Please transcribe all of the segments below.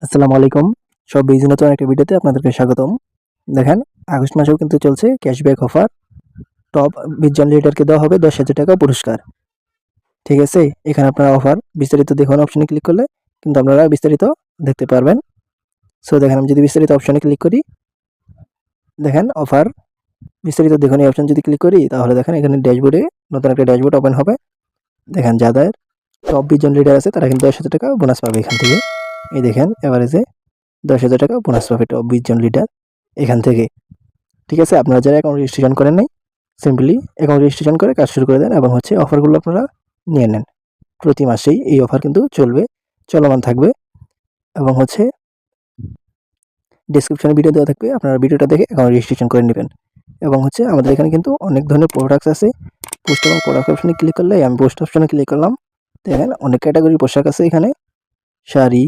আসসালামু আলাইকুম। সব বিজি নতুন একটা ভিডিওতে আপনাদেরকে স্বাগতম। দেখেন, আগস্ট মাসেও কিন্তু চলছে ক্যাশব্যাক অফার। টপ 20 জন লিডারকে দেওয়া হবে 10,000 টাকা পুরস্কার। ঠিক আছে? এখানে আপনারা অফার বিস্তারিত দেখুন অপশনে ক্লিক করলে কিন্তু আপনারা বিস্তারিত দেখতে পারবেন। সো দেখেন, আমি যদি বিস্তারিত অপশনে ক্লিক করি, দেখেন অফার বিস্তারিত দেখুন এই অপশন যদি ক্লিক করি তাহলে দেখেন এখানে ড্যাশবোর্ডে নতুন একটা ড্যাশবোর্ড ওপেন হবে। দেখেন যাদের টপ 20 জন লিডার আছে তারা কিন্তু 10,000 টাকা বোনাস পাবে এখান থেকে। এই দেখেন এভারেজে 10,000 টাকা বোনাস পাবে টপ 20 জন লিডার এখান থেকে। ঠিক আছে? আপনারা যারা অ্যাকাউন্ট রেজিস্ট্রেশন করেন নাই, সিম্পলি অ্যাকাউন্ট রেজিস্ট্রেশন করে কাজ শুরু করে দেন এবং অফারগুলো আপনারা নিয়ে নেন। প্রতি মাসেই এই অফার কিন্তু চলবে, চলমান থাকবে এবং ডেসক্রিপশনে ভিডিও দেওয়া থাকবে। আপনারা ভিডিওটা দেখে অ্যাকাউন্ট রেজিস্ট্রেশন করে নেবেন এবং আমাদের এখানে কিন্তু অনেক ধরনের প্রোডাক্টস আছে। পোস্ট এবং প্রোডাক্ট অপশনে ক্লিক করলে আমি পোস্ট অপশনে ক্লিক করলাম। দেখেন অনেক ক্যাটাগরির পোশাক আছে এখানে। শাড়ি,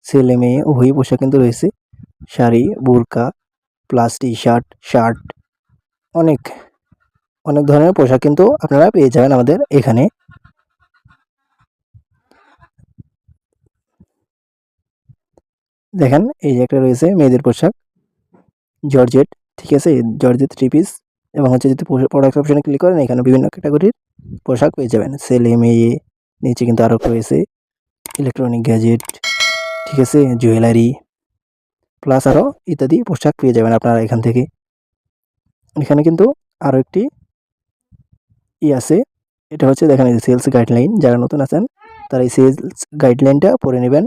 ছেলে-মেয়ে উভয়ই পোশাক কিন্তু রয়েছে। শাড়ি, বোরকা, প্লাস টি-শার্ট, শার্ট অনেক অনেক ধরনের পোশাক কিন্তু আপনারা পেয়ে যাবেন আমাদের এখানে। দেখেন এই যে একটা রয়েছে মেয়েদের পোশাক, জর্জেট, ঠিক আছে? জর্জেট থ্রি পিস এবং যদি প্রোডাক্ট অপশনে ক্লিক করেন এখানে বিভিন্ন ক্যাটাগরির পোশাক পেয়ে যাবেন। ছেলে, মেয়ে, নিচে কিন্তু আরও রয়েছে ইলেকট্রনিক গ্যাজেট, ঠিক আছে? জুয়েলারি প্লাস আরও ইত্যাদি পোশাক পেয়ে যাবেন আপনারা এখান থেকে। এখানে কিন্তু আরও একটি আছে, এটা দেখেন এই সেলস গাইডলাইন। যারা নতুন আছেন তারা এই সেলস গাইডলাইনটা পড়ে নেবেন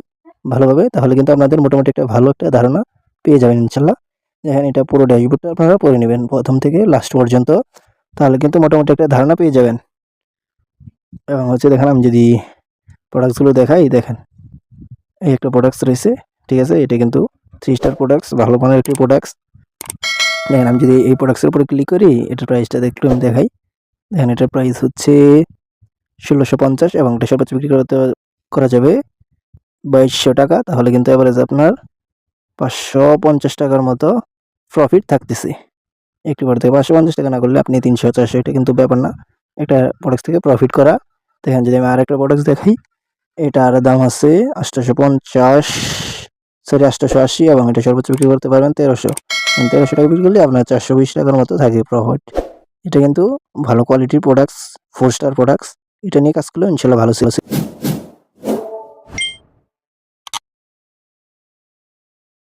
ভালোভাবে, তাহলে কিন্তু আপনাদের মোটামুটি একটা ভালো একটা ধারণা পেয়ে যাবেন ইনশাল্লাহ। দেখেন এটা পুরো ড্যাশবোর্ডটা আপনারা পড়ে নেবেন প্রথম থেকে লাস্ট পর্যন্ত, তাহলে কিন্তু মোটামুটি একটা ধারণা পেয়ে যাবেন। এবং দেখেন আমি যদি প্রোডাক্টসগুলো দেখাই, দেখেন এই একটা প্রোডাক্টস রয়েছে, ঠিক আছে? এটা কিন্তু 3 স্টার প্রোডাক্টস, ভালো মানের একটি প্রোডাক্টস। দেখেন আমি যদি এই প্রোডাক্টসের উপরে ক্লিক করি, এটার প্রাইসটা একটু আমি দেখাই। দেখেন এটার প্রাইস 1650 এবং এটা সর্বোচ্চ বিক্রি করা যাবে 2200 টাকা। তাহলে কিন্তু এভারেজ আপনার 550 টাকার মতো প্রফিট থাকতেছে। একটু পর থেকে 550 টাকা না করলে আপনি 300-400, এটা কিন্তু ব্যাপার না একটা প্রোডাক্ট থেকে প্রফিট করা। দেখেন যদি আমি আরেকটা প্রোডাক্ট দেখাই, এটার দাম আছে 850, সরি 880 এবং এটা সর্বোচ্চ বিক্রি করতে পারবেন 1300। 1300 টাকা বিক্রি করলে আপনার 420 টাকার মতো থাকে প্রফিট। এটা কিন্তু ভালো কোয়ালিটির প্রোডাক্টস, 4 স্টার প্রোডাক্টস। এটা নিয়ে কাজ করলে ইনশাল্লাহ ভালো ছিল।